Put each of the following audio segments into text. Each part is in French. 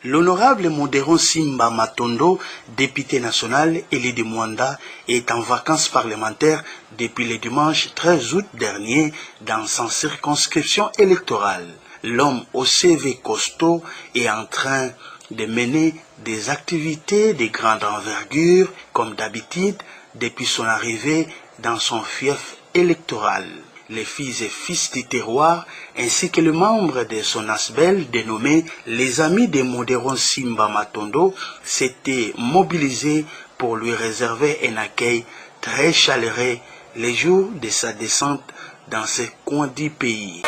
L'honorable Modéron Simba Matondo, député national élu de Mwanda, est en vacances parlementaires depuis le dimanche 13 août dernier dans sa circonscription électorale. L'homme au CV costaud est en train de mener des activités de grande envergure comme d'habitude depuis son arrivée dans son fief électoral. Les filles et fils du terroir, ainsi que les membres de son asbel dénommé les Amis de Modéron Simba Matondo, s'étaient mobilisés pour lui réserver un accueil très chaleureux les jours de sa descente dans ce coin du pays.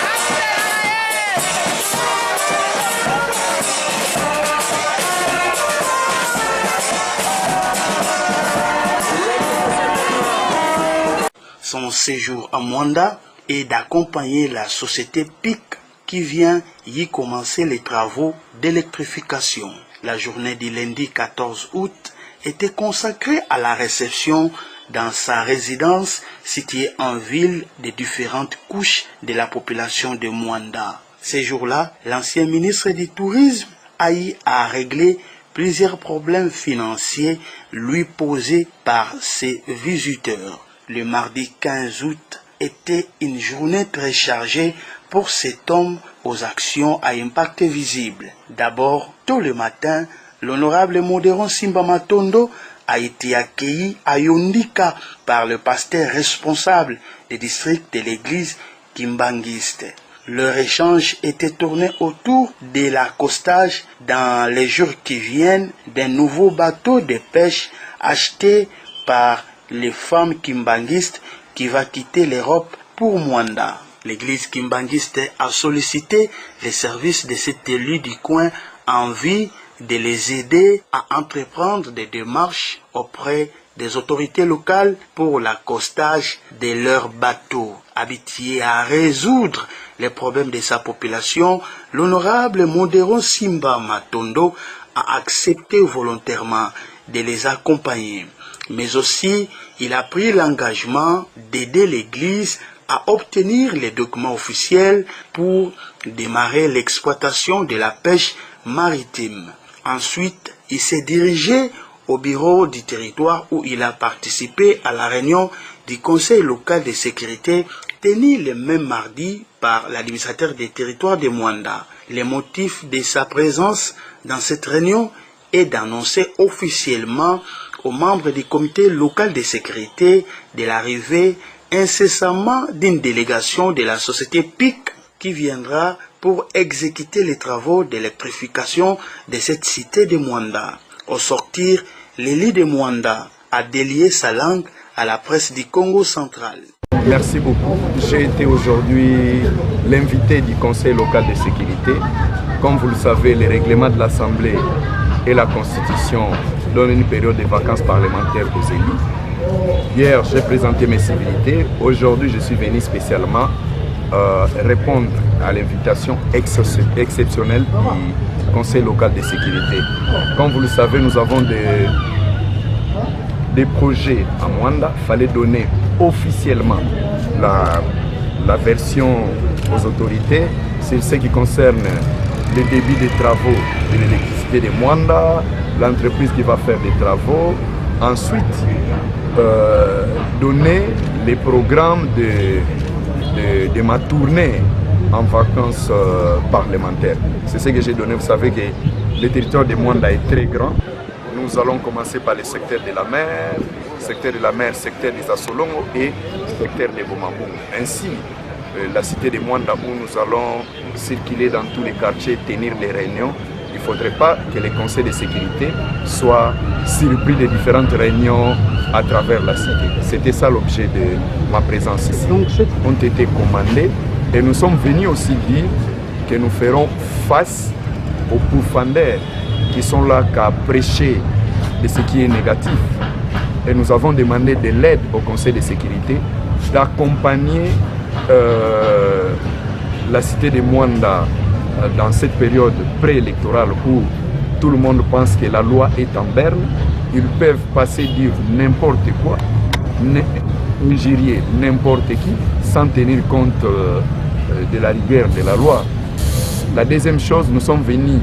Son séjour à Mwanda et d'accompagner la société PIC qui vient y commencer les travaux d'électrification. La journée du lundi 14 août était consacrée à la réception dans sa résidence située en ville des différentes couches de la population de Mwanda. Ces jours-là, l'ancien ministre du Tourisme a eu à régler plusieurs problèmes financiers lui posés par ses visiteurs. Le mardi 15 août était une journée très chargée pour cet homme aux actions à impact visible. D'abord, tôt le matin, l'honorable Modéron Simba Matondo a été accueilli à Yondika par le pasteur responsable du district de l'église Kimbangiste. Leur échange était tourné autour de l'accostage dans les jours qui viennent d'un nouveau bateau de pêche acheté par les femmes kimbanguistes qui va quitter l'Europe pour Mwanda. L'église kimbanguiste a sollicité les services de cet élu du coin en vue de les aider à entreprendre des démarches auprès des autorités locales pour l'accostage de leurs bateaux. Habitué à résoudre les problèmes de sa population, l'honorable Modéron Simba Matondo a accepté volontairement de les accompagner. Mais aussi, il a pris l'engagement d'aider l'Église à obtenir les documents officiels pour démarrer l'exploitation de la pêche maritime. Ensuite, il s'est dirigé au bureau du territoire où il a participé à la réunion du Conseil local de sécurité tenue le même mardi par l'administrateur des territoires de Mwanda. Le motif de sa présence dans cette réunion est d'annoncer officiellement aux membres du comité local de sécurité de l'arrivée incessamment d'une délégation de la société PIC qui viendra pour exécuter les travaux d'électrification de cette cité de Mwanda. Au sortir, l'élu de Mwanda a délié sa langue à la presse du Congo central. Merci beaucoup. J'ai été aujourd'hui l'invité du Conseil local de sécurité. Comme vous le savez, les règlements de l'Assemblée et la Constitution donnent une période de vacances parlementaires aux élus. Hier, j'ai présenté mes civilités. Aujourd'hui, je suis venu spécialement répondre à l'invitation exceptionnelle du Conseil local de sécurité. Comme vous le savez, nous avons des projets à Mwanda. Il fallait donner officiellement la version aux autorités sur ce qui concerne le débit des travaux de l'électricité de Mwanda, l'entreprise qui va faire des travaux. Ensuite, donner les programmes de ma tournée en vacances parlementaires. C'est ce que j'ai donné. Vous savez que le territoire de Mwanda est très grand. Nous allons commencer par le secteur de la mer, secteur des Assolongo et le secteur de Bomambung. Ainsi, la cité de Mwanda où nous allons circuler dans tous les quartiers, tenir les réunions. Il ne faudrait pas que les conseils de sécurité soient surpris de différentes réunions à travers la cité. C'était ça l'objet de ma présence ici. Donc, ont été commandés et nous sommes venus aussi dire que nous ferons face aux pourfendeurs qui sont là qu'à prêcher de ce qui est négatif. Et nous avons demandé de l'aide au Conseil de sécurité d'accompagner la cité de Mwanda dans cette période préélectorale où tout le monde pense que la loi est en berne. Ils peuvent passer dire n'importe quoi, injurier n'importe qui sans tenir compte de la rigueur de la loi. La deuxième chose, nous sommes venus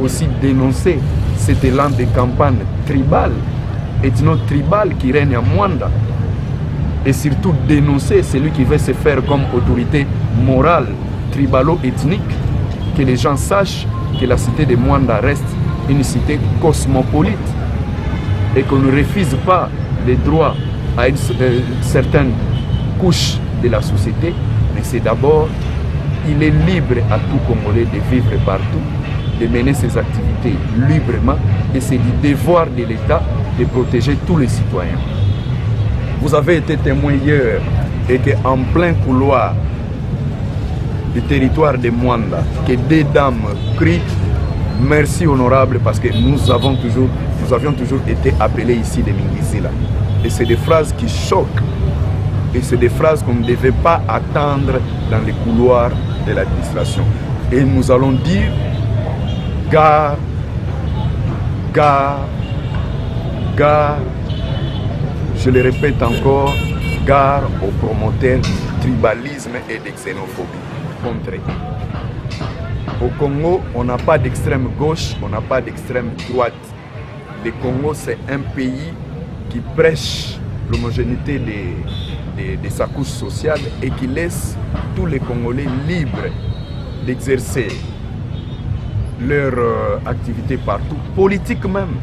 aussi dénoncer cet élan de campagne tribale, ethno-tribale qui règne à Mwanda. Et surtout dénoncer celui qui veut se faire comme autorité morale, tribalo-ethnique, que les gens sachent que la cité de Mwanda reste une cité cosmopolite et qu'on ne refuse pas les droits à une certaine couche de la société, mais c'est d'abord, il est libre à tout Congolais de vivre partout, de mener ses activités librement, et c'est du devoir de l'État de protéger tous les citoyens. Vous avez été témoin hier et qu'en plein couloir du territoire de Mwanda, que des dames crient « Merci honorable » parce que nous avions toujours été appelés ici de Mingizila. Et c'est des phrases qui choquent. Et c'est des phrases qu'on ne devait pas attendre dans les couloirs de l'administration. Et nous allons dire « Gare, gare, gare ». Je le répète encore, gare aux promoteurs du tribalisme et de xénophobie. Contré. Au Congo, on n'a pas d'extrême gauche, on n'a pas d'extrême droite. Le Congo, c'est un pays qui prêche l'homogénéité de sa couche sociale et qui laisse tous les Congolais libres d'exercer leur activité partout, politique même.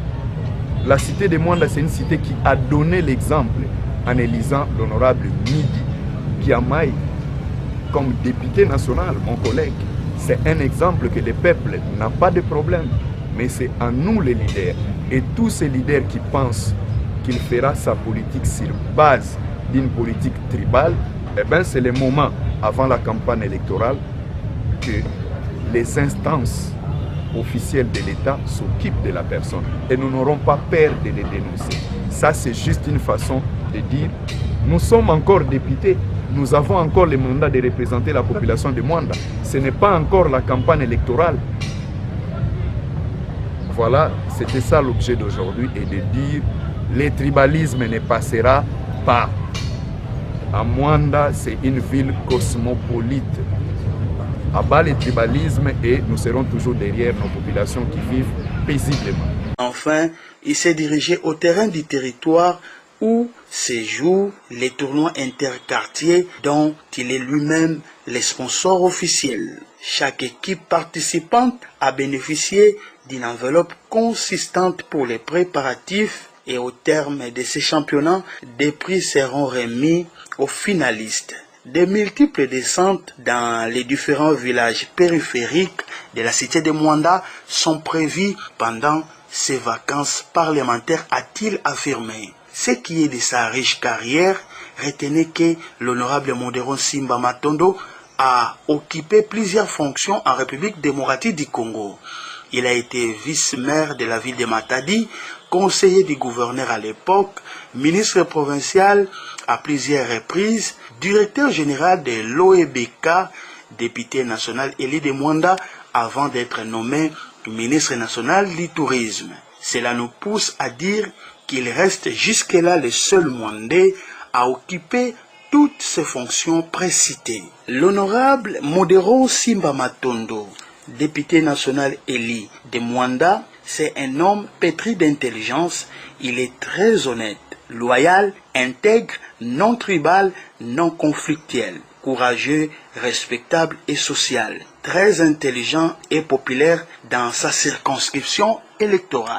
La cité de Mwanda, c'est une cité qui a donné l'exemple en élisant l'honorable Midi Kiamai comme député national, mon collègue. C'est un exemple que le peuple n'a pas de problème, mais c'est à nous les leaders. Et tous ces leaders qui pensent qu'il fera sa politique sur base d'une politique tribale, eh bien c'est le moment, avant la campagne électorale, que les instances officielles de l'État s'occupent de la personne. Et nous n'aurons pas peur de les dénoncer. Ça, c'est juste une façon de dire, nous sommes encore députés, nous avons encore le mandat de représenter la population de Mwanda. Ce n'est pas encore la campagne électorale. Voilà, c'était ça l'objet d'aujourd'hui, et de dire, le tribalisme ne passera pas. À Mwanda, c'est une ville cosmopolite. Abat le tribalisme et nous serons toujours derrière nos populations qui vivent paisiblement. Enfin, il s'est dirigé au terrain du territoire où se jouent les tournois interquartiers dont il est lui-même le sponsor officiel. Chaque équipe participante a bénéficié d'une enveloppe consistante pour les préparatifs et au terme de ces championnats, des prix seront remis aux finalistes. De multiples descentes dans les différents villages périphériques de la cité de Mwanda sont prévues pendant ces vacances parlementaires, a-t-il affirmé. Ce qui est de sa riche carrière, retenez que l'honorable Monderon Simba Matondo a occupé plusieurs fonctions en République démocratique du Congo. Il a été vice-maire de la ville de Matadi, conseiller du gouverneur à l'époque, ministre provincial à plusieurs reprises, directeur général de l'OEBK, député national élu de Mwanda avant d'être nommé ministre national du tourisme. Cela nous pousse à dire qu'il reste jusque-là le seul Mwandais à occuper toutes ces fonctions précitées. L'honorable Monderon Simba Matondo, député national élu de Mwanda, c'est un homme pétri d'intelligence. Il est très honnête, loyal, intègre, non tribal, non conflictuel, courageux, respectable et social, très intelligent et populaire dans sa circonscription électorale.